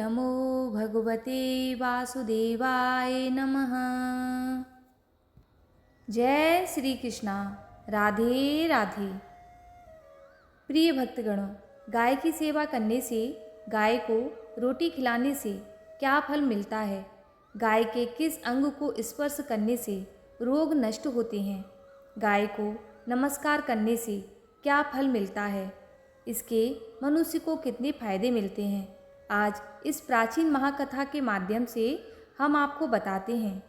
नमो भगवते वासुदेवाय नमः। जय श्री कृष्णा। राधे राधे। प्रिय भक्तगणों, गाय की सेवा करने से, गाय को रोटी खिलाने से क्या फल मिलता है? गाय के किस अंग को स्पर्श करने से रोग नष्ट होते हैं? गाय को नमस्कार करने से क्या फल मिलता है? इसके मनुष्य को कितने फायदे मिलते हैं? आज इस प्राचीन महाकथा के माध्यम से हम आपको बताते हैं।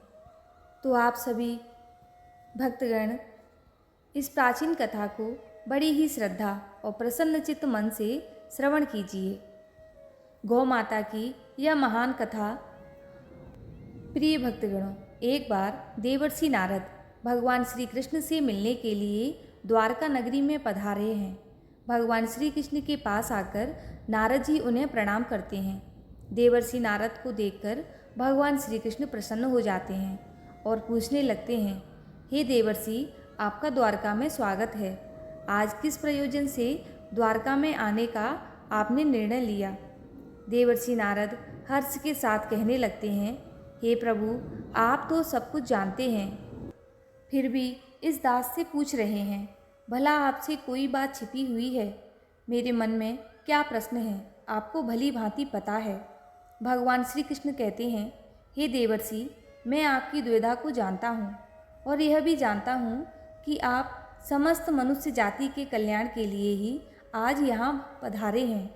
तो आप सभी भक्तगण इस प्राचीन कथा को बड़ी ही श्रद्धा और प्रसन्नचित्त मन से श्रवण कीजिए। गौ माता की यह महान कथा। प्रिय भक्तगणों, एक बार देवर्षि नारद भगवान श्री कृष्ण से मिलने के लिए द्वारका नगरी में पधारे हैं। भगवान श्री कृष्ण के पास आकर नारद जी उन्हें प्रणाम करते हैं। देवर्षि नारद को देखकर भगवान श्री कृष्ण प्रसन्न हो जाते हैं और पूछने लगते हैं, हे देवर्षि, आपका द्वारका में स्वागत है। आज किस प्रयोजन से द्वारका में आने का आपने निर्णय लिया? देवर्षि नारद हर्ष के साथ कहने लगते हैं, हे प्रभु, आप तो सब कुछ जानते हैं, फिर भी इस दास से पूछ रहे हैं। भला आपसे कोई बात छिपी हुई है? मेरे मन में क्या प्रश्न है, आपको भली भांति पता है। भगवान श्री कृष्ण कहते हैं, हे देवर्षि, मैं आपकी दुविधा को जानता हूँ और यह भी जानता हूँ कि आप समस्त मनुष्य जाति के कल्याण के लिए ही आज यहाँ पधारे हैं।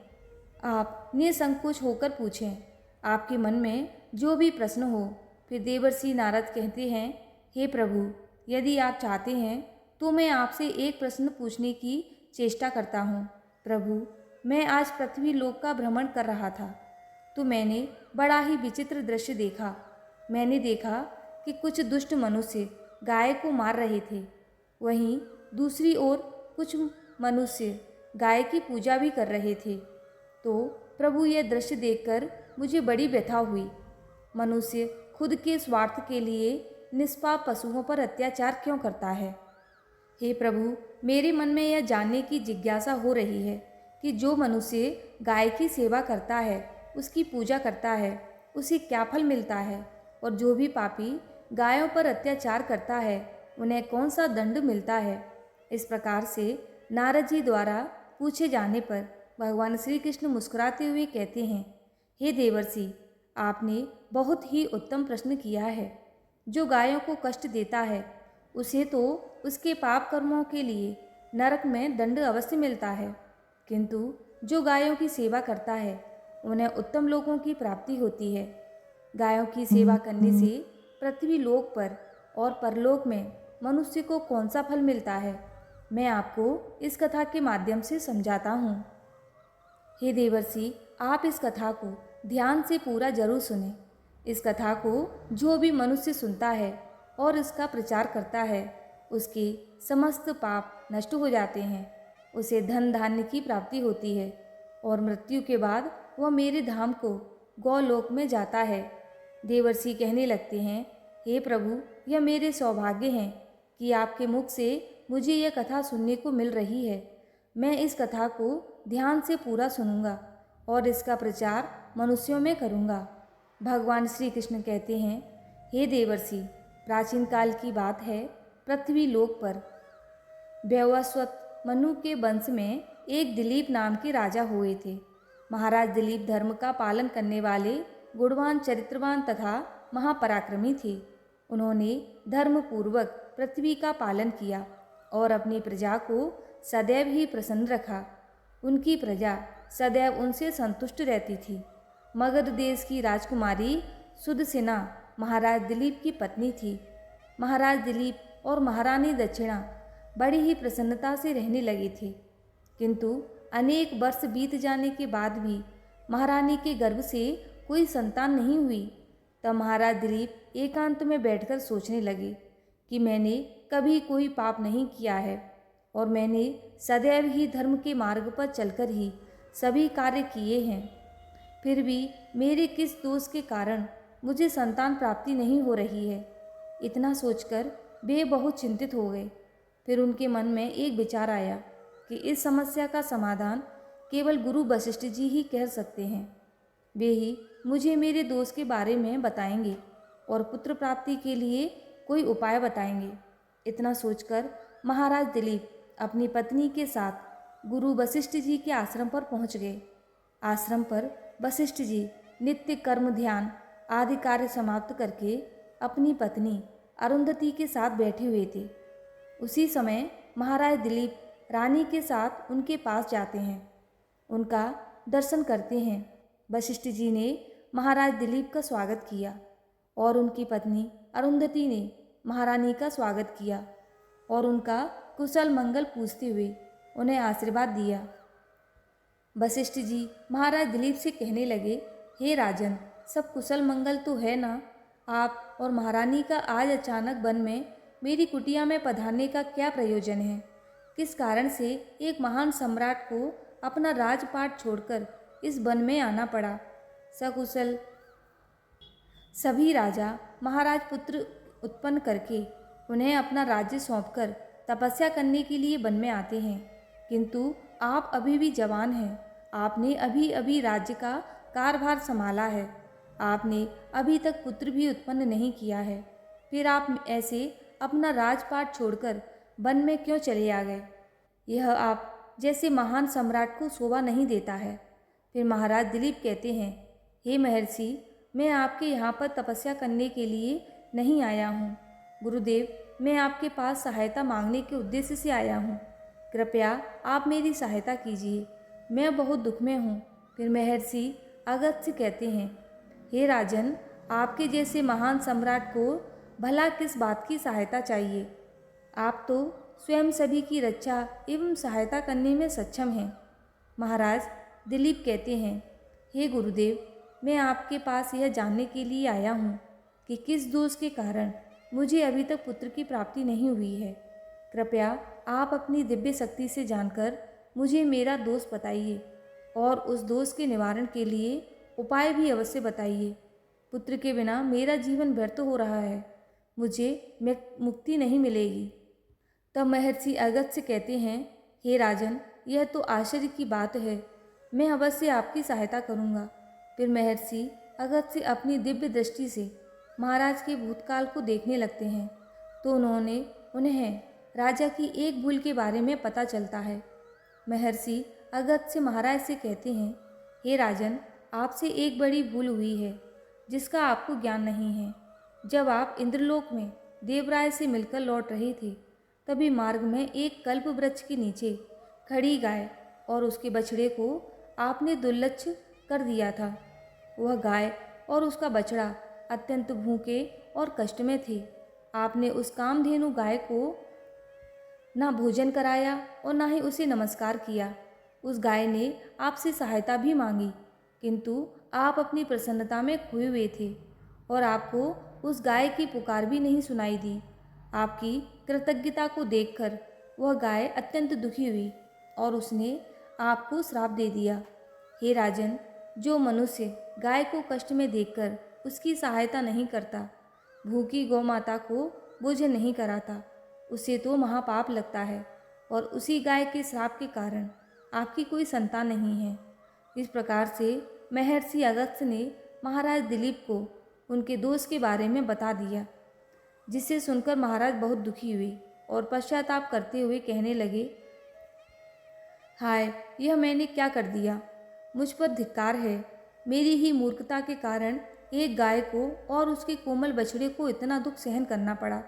आप निसंकोच होकर पूछें, आपके मन में जो भी प्रश्न हो। फिर देवर्षि नारद कहते हैं, हे प्रभु, यदि आप चाहते हैं तो मैं आपसे एक प्रश्न पूछने की चेष्टा करता हूँ। प्रभु, मैं आज पृथ्वी लोक का भ्रमण कर रहा था तो मैंने बड़ा ही विचित्र दृश्य देखा। मैंने देखा कि कुछ दुष्ट मनुष्य गाय को मार रहे थे, वहीं दूसरी ओर कुछ मनुष्य गाय की पूजा भी कर रहे थे। तो प्रभु, यह दृश्य देखकर मुझे बड़ी व्यथा हुई। मनुष्य खुद के स्वार्थ के लिए निष्पाप पशुओं पर अत्याचार क्यों करता है? हे प्रभु, मेरे मन में यह जानने की जिज्ञासा हो रही है कि जो मनुष्य गाय की सेवा करता है, उसकी पूजा करता है, उसे क्या फल मिलता है, और जो भी पापी गायों पर अत्याचार करता है, उन्हें कौन सा दंड मिलता है। इस प्रकार से नारद जी द्वारा पूछे जाने पर भगवान श्री कृष्ण मुस्कुराते हुए कहते हैं, हे देवर्षि, आपने बहुत ही उत्तम प्रश्न किया है। जो गायों को कष्ट देता है, उसे तो उसके पाप कर्मों के लिए नरक में दंड अवश्य मिलता है, किंतु जो गायों की सेवा करता है, उन्हें उत्तम लोकों की प्राप्ति होती है। गायों की सेवा करने से पृथ्वी लोक पर और परलोक में मनुष्य को कौन सा फल मिलता है, मैं आपको इस कथा के माध्यम से समझाता हूँ। हे देवर्षि, आप इस कथा को ध्यान से पूरा जरूर सुने। इस कथा को जो भी मनुष्य सुनता है और इसका प्रचार करता है, उसके समस्त पाप नष्ट हो जाते हैं। उसे धन धान्य की प्राप्ति होती है और मृत्यु के बाद वह मेरे धाम को गौलोक में जाता है। देवर्षि कहने लगते हैं, हे प्रभु, यह मेरे सौभाग्य हैं कि आपके मुख से मुझे यह कथा सुनने को मिल रही है। मैं इस कथा को ध्यान से पूरा सुनूंगा और इसका प्रचार मनुष्यों में करूंगा। भगवान श्री कृष्ण कहते हैं, हे देवर्षि, प्राचीन काल की बात है। पृथ्वी लोक पर वैवस्वत मनु के वंश में एक दिलीप नाम के राजा हुए थे। महाराज दिलीप धर्म का पालन करने वाले गुणवान, चरित्रवान तथा महापराक्रमी थे। उन्होंने धर्मपूर्वक पृथ्वी का पालन किया और अपनी प्रजा को सदैव ही प्रसन्न रखा। उनकी प्रजा सदैव उनसे संतुष्ट रहती थी। मगध देश की राजकुमारी सुदसेना महाराज दिलीप की पत्नी थी। महाराज दिलीप और महारानी दक्षिणा बड़ी ही प्रसन्नता से रहने लगे थे, किंतु अनेक वर्ष बीत जाने के बाद भी महारानी के गर्भ से कोई संतान नहीं हुई। तब महाराज दिलीप एकांत में बैठकर सोचने लगे कि मैंने कभी कोई पाप नहीं किया है और मैंने सदैव ही धर्म के मार्ग पर चलकर ही सभी कार्य किए हैं, फिर भी मेरे किस दोष के कारण मुझे संतान प्राप्ति नहीं हो रही है। इतना सोचकर वे बहुत चिंतित हो गए। फिर उनके मन में एक विचार आया कि इस समस्या का समाधान केवल गुरु वशिष्ठ जी ही कर सकते हैं। वे ही मुझे मेरे दोस्त के बारे में बताएंगे और पुत्र प्राप्ति के लिए कोई उपाय बताएंगे। इतना सोचकर महाराज दिलीप अपनी पत्नी के साथ गुरु वशिष्ठ जी के आश्रम पर पहुंच गए। आश्रम पर वशिष्ठ जी नित्य कर्म ध्यान आदि कार्य समाप्त करके अपनी पत्नी अरुंधति के साथ बैठे हुए थे। उसी समय महाराज दिलीप रानी के साथ उनके पास जाते हैं, उनका दर्शन करते हैं। वशिष्ठ जी ने महाराज दिलीप का स्वागत किया और उनकी पत्नी अरुंधति ने महारानी का स्वागत किया और उनका कुशल मंगल पूछते हुए उन्हें आशीर्वाद दिया। वशिष्ठ जी महाराज दिलीप से कहने लगे, हे राजन, सब कुशल मंगल तो है ना? आप और महारानी का आज अचानक वन में मेरी कुटिया में पधारने का क्या प्रयोजन है? किस कारण से एक महान सम्राट को अपना राजपाट छोड़कर इस वन में आना पड़ा? सकुशल सभी राजा महाराज पुत्र उत्पन्न करके उन्हें अपना राज्य सौंपकर तपस्या करने के लिए वन में आते हैं, किंतु आप अभी भी जवान हैं। आपने अभी अभी राज्य का कारभार संभाला है। आपने अभी तक पुत्र भी उत्पन्न नहीं किया है। फिर आप ऐसे अपना राजपाट छोड़कर वन में क्यों चले आ गए? यह आप जैसे महान सम्राट को शोभा नहीं देता है। फिर महाराज दिलीप कहते हैं, हे महर्षि, मैं आपके यहाँ पर तपस्या करने के लिए नहीं आया हूँ। गुरुदेव, मैं आपके पास सहायता मांगने के उद्देश्य से आया हूँ। कृपया आप मेरी सहायता कीजिए, मैं बहुत दुख में हूँ। फिर महर्षि अगस्त्य कहते हैं, हे राजन, आपके जैसे महान सम्राट को भला किस बात की सहायता चाहिए? आप तो स्वयं सभी की रक्षा एवं सहायता करने में सक्षम हैं। महाराज दिलीप कहते हैं, हे गुरुदेव, मैं आपके पास यह जानने के लिए आया हूँ कि किस दोष के कारण मुझे अभी तक पुत्र की प्राप्ति नहीं हुई है। कृपया आप अपनी दिव्य शक्ति से जानकर मुझे मेरा दोष बताइए और उस दोष के निवारण के लिए उपाय भी अवश्य बताइए। पुत्र के बिना मेरा जीवन व्यर्थ हो रहा है, मुझे मुक्ति नहीं मिलेगी। तब महर्षि अगस्त्य कहते हैं, हे राजन, यह तो आश्चर्य की बात है, मैं अवश्य आपकी सहायता करूँगा। फिर महर्षि अगस्त्य अपनी दिव्य दृष्टि से महाराज के भूतकाल को देखने लगते हैं तो उन्हें राजा की एक भूल के बारे में पता चलता है। महर्षि अगस्त्य महाराज से कहते हैं, हे राजन, आपसे एक बड़ी भूल हुई है जिसका आपको ज्ञान नहीं है। जब आप इंद्रलोक में देवराय से मिलकर लौट रहे थे, तभी मार्ग में एक कल्प वृक्ष के नीचे खड़ी गाय और उसके बछड़े को आपने दुर्लक्ष्य कर दिया था। वह गाय और उसका बछड़ा अत्यंत भूखे और कष्ट में थे। आपने उस कामधेनु गाय को ना भोजन कराया और ना ही उसे नमस्कार किया। उस गाय ने आपसे सहायता भी मांगी, किंतु आप अपनी प्रसन्नता में खोए हुए थे और आपको उस गाय की पुकार भी नहीं सुनाई दी। आपकी कृतज्ञता को देखकर वह गाय अत्यंत दुखी हुई और उसने आपको श्राप दे दिया। हे राजन, जो मनुष्य गाय को कष्ट में देखकर उसकी सहायता नहीं करता, भूखी गौ माता को भोजन नहीं कराता, उसे तो महापाप लगता है और उसी गाय के श्राप के कारण आपकी कोई संतान नहीं है। इस प्रकार से महर्षि अगस्त्य ने महाराज दिलीप को उनके दोष के बारे में बता दिया, जिसे सुनकर महाराज बहुत दुखी हुए और पश्चाताप करते हुए कहने लगे, हाय, यह मैंने क्या कर दिया? मुझ पर धिक्कार है। मेरी ही मूर्खता के कारण एक गाय को और उसके कोमल बछड़े को इतना दुख सहन करना पड़ा।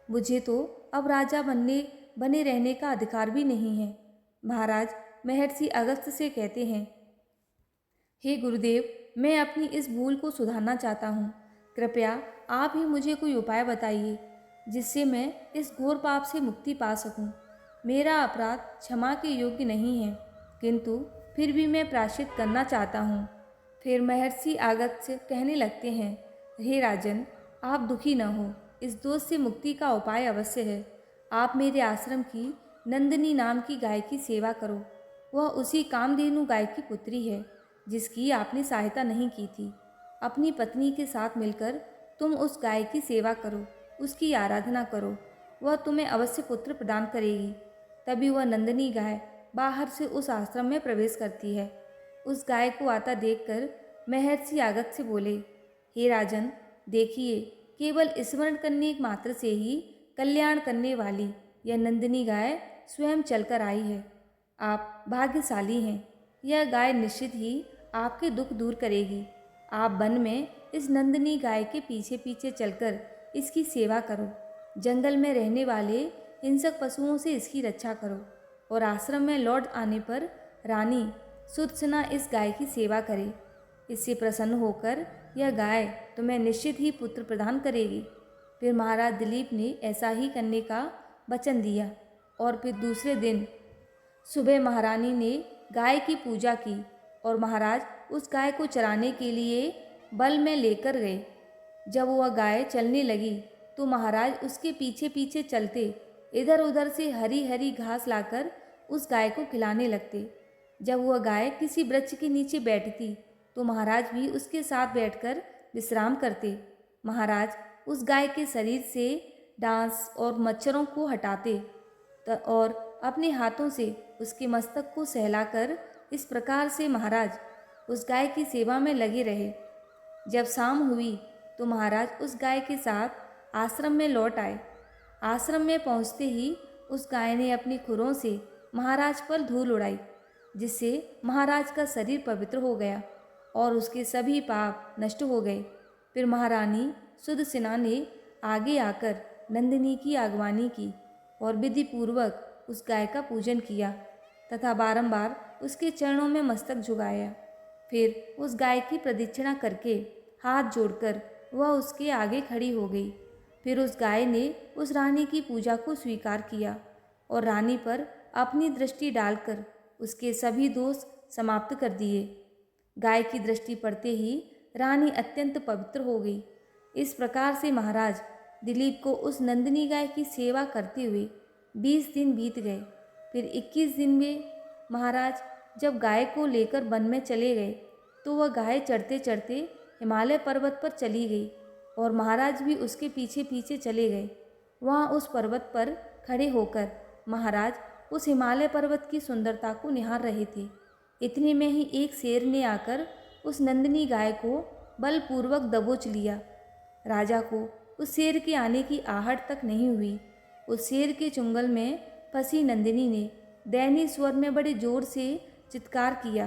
मुझे तो अब राजा बने रहने का अधिकार भी नहीं है। महाराज महर्षि अगस्त्य से कहते हैं, हे गुरुदेव, मैं अपनी इस भूल को सुधारना चाहता हूँ। कृपया आप ही मुझे कोई उपाय बताइए जिससे मैं इस घोर पाप से मुक्ति पा सकूँ। मेरा अपराध क्षमा के योग्य नहीं है, किंतु फिर भी मैं प्रायश्चित करना चाहता हूँ। फिर महर्षि अगस्त्य कहने लगते हैं, हे राजन, आप दुखी न हो, इस दोष से मुक्ति का उपाय अवश्य है। आप मेरे आश्रम की नंदिनी नाम की गाय की सेवा करो। वह उसी कामधेनु गाय की पुत्री है जिसकी आपने सहायता नहीं की थी। अपनी पत्नी के साथ मिलकर तुम उस गाय की सेवा करो, उसकी आराधना करो, वह तुम्हें अवश्य पुत्र प्रदान करेगी। तभी वह नंदिनी गाय बाहर से उस आश्रम में प्रवेश करती है। उस गाय को आता देखकर महर्षि आगत से बोले, हे राजन, देखिए, केवल स्मरण करने मात्र से ही कल्याण करने वाली यह नंदिनी गाय स्वयं चलकर आई है। आप भाग्यशाली हैं। यह गाय निश्चित ही आपके दुख दूर करेगी। आप वन में इस नंदिनी गाय के पीछे पीछे चलकर इसकी सेवा करो। जंगल में रहने वाले हिंसक पशुओं से इसकी रक्षा करो और आश्रम में लौट आने पर रानी सुदर्शना इस गाय की सेवा करे। इससे प्रसन्न होकर यह गाय तुम्हें निश्चित ही पुत्र प्रदान करेगी। फिर महाराज दिलीप ने ऐसा ही करने का वचन दिया और फिर दूसरे दिन सुबह महारानी ने गाय की पूजा की और महाराज उस गाय को चराने के लिए बल में लेकर गए। जब वह गाय चलने लगी तो महाराज उसके पीछे पीछे चलते इधर उधर से हरी हरी घास लाकर उस गाय को खिलाने लगते। जब वह गाय किसी वृक्ष के नीचे बैठती तो महाराज भी उसके साथ बैठकर विश्राम करते। महाराज उस गाय के शरीर से डांस और मच्छरों को हटाते और अपने हाथों से उसके मस्तक को सहलाकर इस प्रकार से महाराज उस गाय की सेवा में लगे रहे। जब शाम हुई तो महाराज उस गाय के साथ आश्रम में लौट आए। आश्रम में पहुंचते ही उस गाय ने अपनी खुरों से महाराज पर धूल उड़ाई, जिससे महाराज का शरीर पवित्र हो गया और उसके सभी पाप नष्ट हो गए। फिर महारानी सुदर्शना ने आगे आकर नंदिनी की अगवानी की और विधि पूर्वक उस गाय का पूजन किया तथा बारंबार उसके चरणों में मस्तक झुकाया। फिर उस गाय की प्रदक्षिणा करके हाथ जोड़कर वह उसके आगे खड़ी हो गई। फिर उस गाय ने उस रानी की पूजा को स्वीकार किया और रानी पर अपनी दृष्टि डालकर उसके सभी दोष समाप्त कर दिए। गाय की दृष्टि पड़ते ही रानी अत्यंत पवित्र हो गई। इस प्रकार से महाराज दिलीप को उस नंदिनी गाय की सेवा करते हुए 20 दिन बीत गए। फिर 21 दिन में महाराज जब गाय को लेकर वन में चले गए तो वह गाय चढ़ते चढ़ते हिमालय पर्वत पर चली गई और महाराज भी उसके पीछे पीछे चले गए। वहाँ उस पर्वत पर खड़े होकर महाराज उस हिमालय पर्वत की सुंदरता को निहार रहे थे। इतने में ही एक शेर ने आकर उस नंदिनी गाय को बलपूर्वक दबोच लिया। राजा को उस शेर के आने की आहट तक नहीं हुई। उस शेर के चुंगल में फंसी नंदिनी ने दयनीय स्वर में बड़े जोर से चित्कार किया,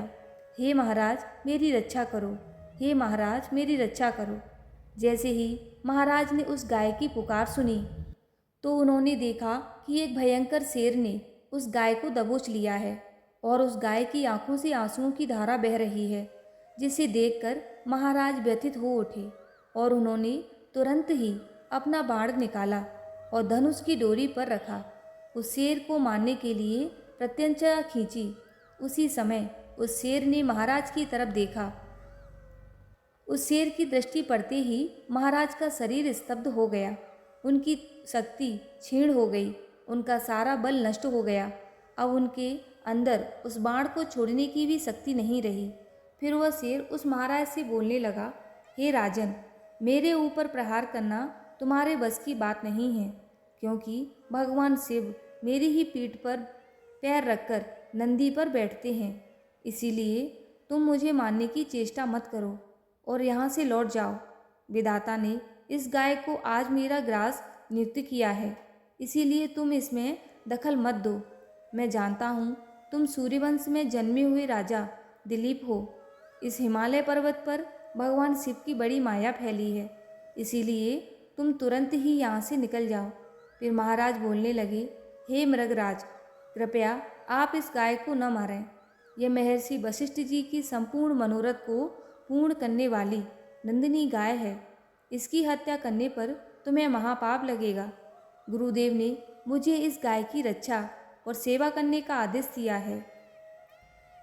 हे महाराज मेरी रक्षा करो, हे महाराज मेरी रक्षा करो। जैसे ही महाराज ने उस गाय की पुकार सुनी तो उन्होंने देखा कि एक भयंकर शेर ने उस गाय को दबोच लिया है और उस गाय की आंखों से आंसुओं की धारा बह रही है, जिसे देखकर महाराज व्यथित हो उठे और उन्होंने तुरंत ही अपना बाण निकाला और धनुष की डोरी पर रखा। उस शेर को मारने के लिए प्रत्यंचा खींची। उसी समय उस शेर ने महाराज की तरफ देखा। उस शेर की दृष्टि पड़ते ही महाराज का शरीर स्तब्ध हो गया। उनकी शक्ति क्षीण हो गई, उनका सारा बल नष्ट हो गया। अब उनके अंदर उस बाण को छोड़ने की भी शक्ति नहीं रही। फिर वह शेर उस महाराज से बोलने लगा, हे राजन, मेरे ऊपर प्रहार करना तुम्हारे बस की बात नहीं है, क्योंकि भगवान शिव मेरी ही पीठ पर पैर रखकर नंदी पर बैठते हैं। इसीलिए तुम मुझे मारने की चेष्टा मत करो और यहाँ से लौट जाओ। विधाता ने इस गाय को आज मेरा ग्रास नियुक्त किया है, इसीलिए तुम इसमें दखल मत दो। मैं जानता हूँ तुम सूर्यवंश में जन्मे हुए राजा दिलीप हो। इस हिमालय पर्वत पर भगवान शिव की बड़ी माया फैली है, इसीलिए तुम तुरंत ही यहाँ से निकल जाओ। फिर महाराज बोलने लगे, हे मृगराज, कृपया आप इस गाय को न मारें। यह महर्षि वशिष्ठ जी की संपूर्ण मनोरथ को पूर्ण करने वाली नंदिनी गाय है। इसकी हत्या करने पर तुम्हें महापाप लगेगा। गुरुदेव ने मुझे इस गाय की रक्षा और सेवा करने का आदेश दिया है।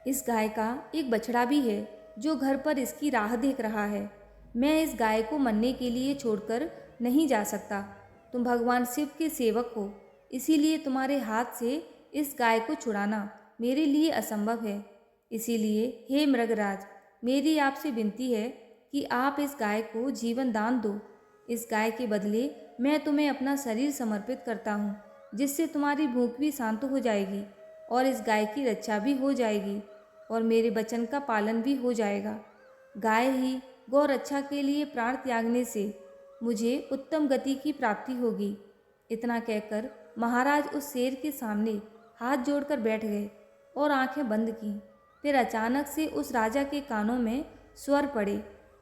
इस गाय का एक बछड़ा भी है जो घर पर इसकी राह देख रहा है। मैं इस गाय को मरने के लिए छोड़कर नहीं जा सकता। तुम भगवान शिव के सेवक हो, इसीलिए तुम्हारे हाथ से इस गाय को छुड़ाना मेरे लिए असंभव है। इसीलिए हे मृगराज, मेरी आपसे विनती है कि आप इस गाय को जीवन दान दो। इस गाय के बदले मैं तुम्हें अपना शरीर समर्पित करता हूँ, जिससे तुम्हारी भूख भी शांत हो जाएगी और इस गाय की रक्षा भी हो जाएगी और मेरे वचन का पालन भी हो जाएगा। गाय ही गौ रक्षा के लिए प्राण त्यागने से मुझे उत्तम गति की प्राप्ति होगी। इतना कहकर महाराज उस शेर के सामने हाथ जोड़कर बैठ गए और आंखें बंद की। फिर अचानक से उस राजा के कानों में स्वर पड़े,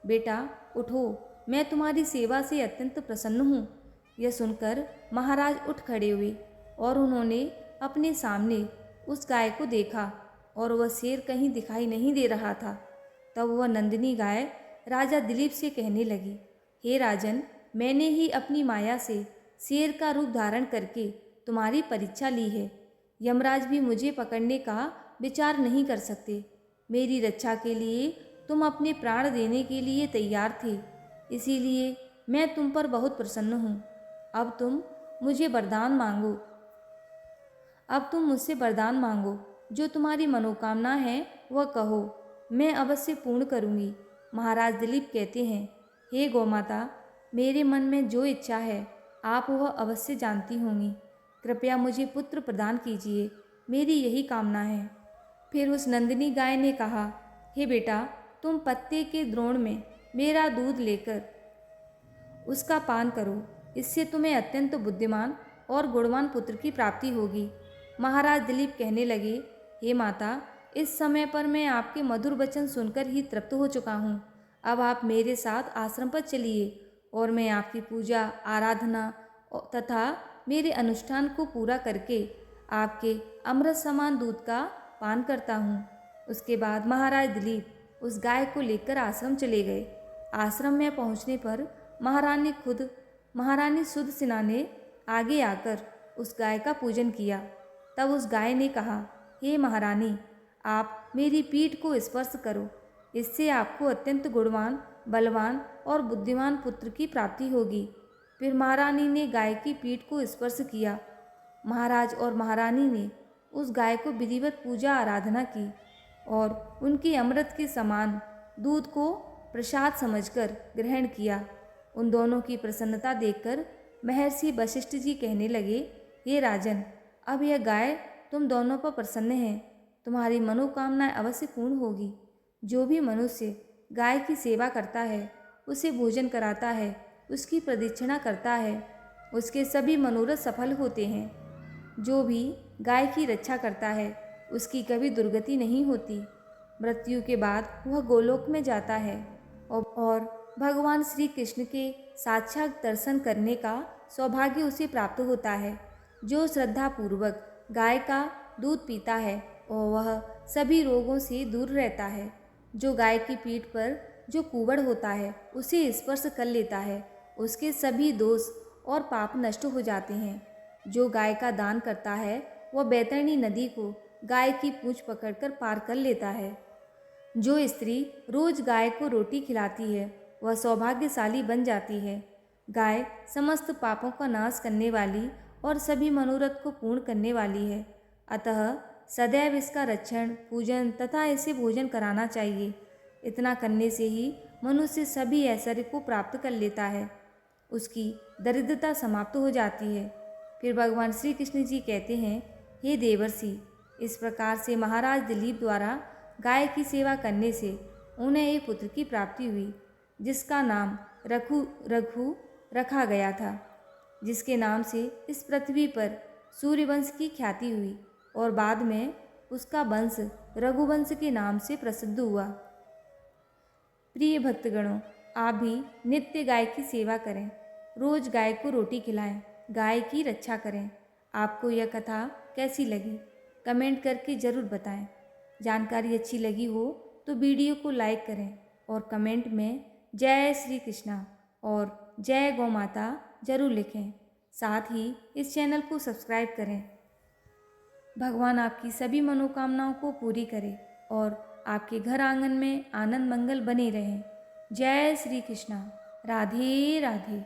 बेटा उठो, मैं तुम्हारी सेवा से अत्यंत प्रसन्न हूँ। यह सुनकर महाराज उठ खड़े हुए और उन्होंने अपने सामने उस गाय को देखा और वह शेर कहीं दिखाई नहीं दे रहा था। तब वह नंदिनी गाय राजा दिलीप से कहने लगी, हे राजन, मैंने ही अपनी माया से शेर का रूप धारण करके तुम्हारी परीक्षा ली है। यमराज भी मुझे पकड़ने का विचार नहीं कर सकते। मेरी रक्षा के लिए तुम अपने प्राण देने के लिए तैयार थे, इसीलिए मैं तुम पर बहुत प्रसन्न हूँ। अब तुम मुझसे वरदान मांगो, जो तुम्हारी मनोकामना है वह कहो, मैं अवश्य पूर्ण करूँगी। महाराज दिलीप कहते हैं, हे गौमाता, मेरे मन में जो इच्छा है आप वह अवश्य जानती होंगी। कृपया मुझे पुत्र प्रदान कीजिए, मेरी यही कामना है। फिर उस नंदिनी गाय ने कहा, हे बेटा, तुम पत्ते के द्रोण में मेरा दूध लेकर उसका पान करो, इससे तुम्हें अत्यंत बुद्धिमान और गुणवान पुत्र की प्राप्ति होगी। महाराज दिलीप कहने लगे, हे माता, इस समय पर मैं आपके मधुर वचन सुनकर ही तृप्त हो चुका हूँ। अब आप मेरे साथ आश्रम पर चलिए और मैं आपकी पूजा आराधना तथा मेरे अनुष्ठान को पूरा करके आपके अमृत समान दूध का पान करता हूँ। उसके बाद महाराज दिलीप उस गाय को लेकर आश्रम चले गए। आश्रम में पहुँचने पर महारानी सुदसिना ने आगे आकर उस गाय का पूजन किया। तब उस गाय ने कहा, हे महारानी, आप मेरी पीठ को स्पर्श करो, इससे आपको अत्यंत गुणवान, बलवान और बुद्धिमान पुत्र की प्राप्ति होगी। फिर महारानी ने गाय की पीठ को स्पर्श किया। महाराज और महारानी ने उस गाय को विधिवत पूजा आराधना की और उनके अमृत के समान दूध को प्रसाद समझकर ग्रहण किया। उन दोनों की प्रसन्नता देखकर महर्षि वशिष्ठ जी कहने लगे, हे राजन, अब यह गाय तुम दोनों पर प्रसन्न है, तुम्हारी मनोकामनाएं अवश्य पूर्ण होगी। जो भी मनुष्य गाय की सेवा करता है, उसे भोजन कराता है, उसकी प्रदक्षिणा करता है, उसके सभी मनोरथ सफल होते हैं। जो भी गाय की रक्षा करता है, उसकी कभी दुर्गति नहीं होती। मृत्यु के बाद वह गोलोक में जाता है और भगवान श्री कृष्ण के साक्षात दर्शन करने का सौभाग्य उसे प्राप्त होता है। जो श्रद्धापूर्वक गाय का दूध पीता है और वह सभी रोगों से दूर रहता है। जो गाय की पीठ पर जो कुबड़ होता है उसे स्पर्श कर लेता है, उसके सभी दोष और पाप नष्ट हो जाते हैं। जो गाय का दान करता है वह बैतरणी नदी को गाय की पूंछ पकड़कर पार कर लेता है। जो स्त्री रोज गाय को रोटी खिलाती है वह सौभाग्यशाली बन जाती है। गाय समस्त पापों का नाश करने वाली और सभी मनोरथ को पूर्ण करने वाली है। अतः सदैव इसका रक्षण, पूजन तथा इसे भोजन कराना चाहिए। इतना करने से ही मनुष्य सभी ऐश्वर्य को प्राप्त कर लेता है, उसकी दरिद्रता समाप्त हो जाती है। फिर भगवान श्री कृष्ण जी कहते हैं, हे देवर्षि, इस प्रकार से महाराज दिलीप द्वारा गाय की सेवा करने से उन्हें एक पुत्र की प्राप्ति हुई, जिसका नाम रघु रखा गया था, जिसके नाम से इस पृथ्वी पर सूर्यवंश की ख्याति हुई और बाद में उसका वंश रघुवंश के नाम से प्रसिद्ध हुआ। प्रिय भक्तगणों, आप भी नित्य गाय की सेवा करें, रोज गाय को रोटी खिलाएं, गाय की रक्षा करें। आपको यह कथा कैसी लगी कमेंट करके ज़रूर बताएं। जानकारी अच्छी लगी हो तो वीडियो को लाइक करें और कमेंट में जय श्री कृष्णा और जय गौ माता जरूर लिखें। साथ ही इस चैनल को सब्सक्राइब करें। भगवान आपकी सभी मनोकामनाओं को पूरी करे और आपके घर आंगन में आनंद मंगल बने रहें। जय श्री कृष्णा। राधे राधे।